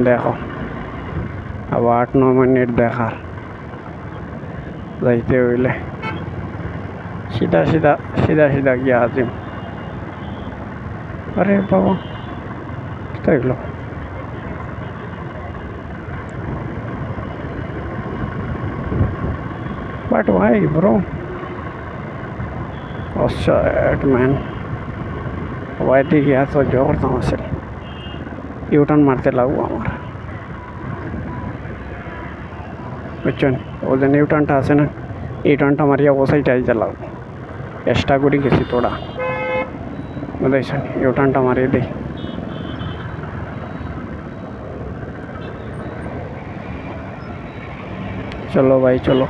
দেখো আবার 8-9 মিনিট দেখার যাইতে হইলে সিধা সিধা সিধা সিধা গিয়া আজিম। আরে বাবা কোথায় গেল? But why, bro? Oh shit, man. Why did he have so जोर से यूटर्न मारते लागू আমার বুঝছেন? ও যে নিউটনটা আছে না, এই টার্নটা মারিয়া ও সাইডে আইতে লাগবো। চেষ্টা করি গেছি তোরা বুঝাইছেন, ইউটার্নটা মারিয়ে দেই। चलो भाई चलो,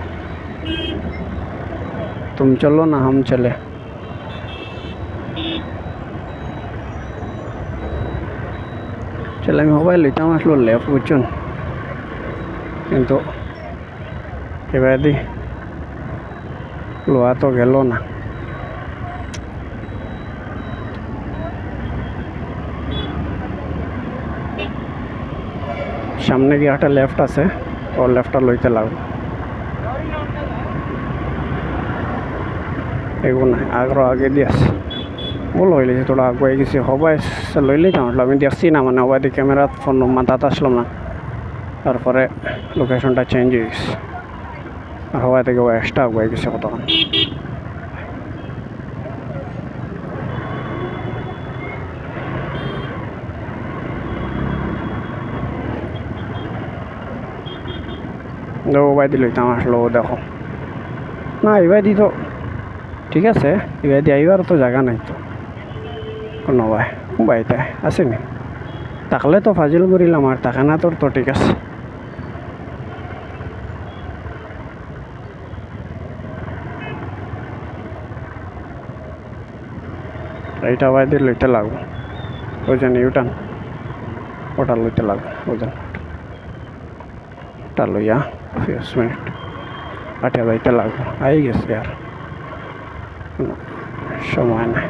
तुम चलो ना हम चले। चले मोबाइल लैताम आसलो लेफ्ट बुझছেন, কিন্তু এবার দি লোয়া তো গেল না। সামনে গিয়ে একটা লেফট আছে, ও লেফটটা লইতে লাগবে। এগো না আগ্রহ আগে দিয়াস বলো হইলে তোরা আগুয়ে গেছি হবাই লইলেই তো আমি দেখছি না, মানে হবাই দিয়ে ক্যামেরা ফোন মাথাতে আসলাম না, তারপরে লোকেশনটা চেঞ্জ হয়ে গেছে আর হওয়া থেকে ও এক্সট্রা আগুয়ে গেছে কতক্ষণ। ও বাইদি লইতাম আসলো দেখো না, এবার দি তো ঠিক আছে, এবার দিয়ে আইবার তো জায়গা নাই তো কোনো ভাই বাইতে আসেনি, তাকলে তো ফাজিল করিলাম আর তাকে না তোর তো ঠিক আছে। এইটা বাইদি লইতে লাগবো ওজন ইউটান, ওটা লইতে লাগবো ওজন, ওটা লইয়া 20 মিনিট আটে যাইতে লাগবো। আই গেছে আর সময় নাই।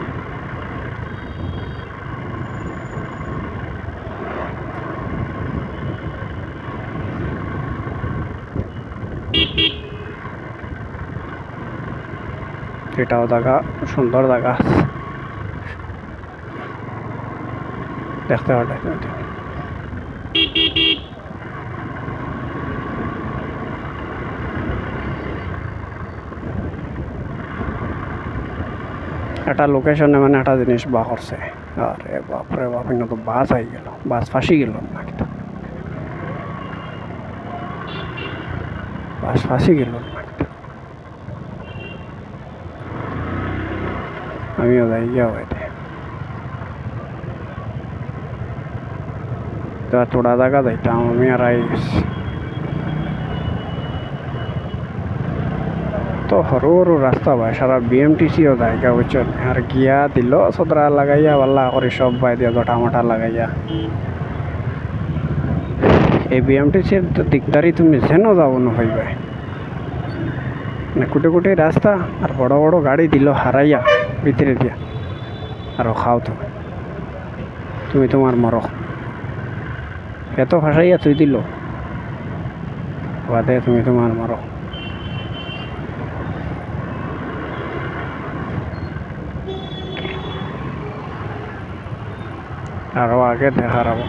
এটাও জায়গা সুন্দর জায়গা দেখতে পারে। একটা লোকেশনে মানে একটা জিনিস বা করছে, আরে বাপরে বাপ, তো বাস আই গেল, বাস ফাঁসি গেল না, বাস ফাঁসি গেল না, আমিও যাই গিয়া বাইরে তোড়া জায়গা যাইতাম আমি আর আই গেছি তো সরু সরু রাস্তা ভাই, সারা বিএমটিসিও জায়গা বুঝছেন, আর গিয়া দিল সদরা লাগাইয়া পাল্লা করে সব বাই দিয়া জটা মাটা লাগাইয়া। এই বিএমটিসির দিকদারি তুমি যেন যাবো না হইবে, মানে কুটে কুটে রাস্তা আর বড় বড় গাড়ি দিল হারাইয়া ভিতরে দিয়া, আর খাও তুমি তোমার মরো এত ফাঁসাইয়া তুই দিল বাদে তুমি তোমার মরো। আরো আগে দেখা রাখবো।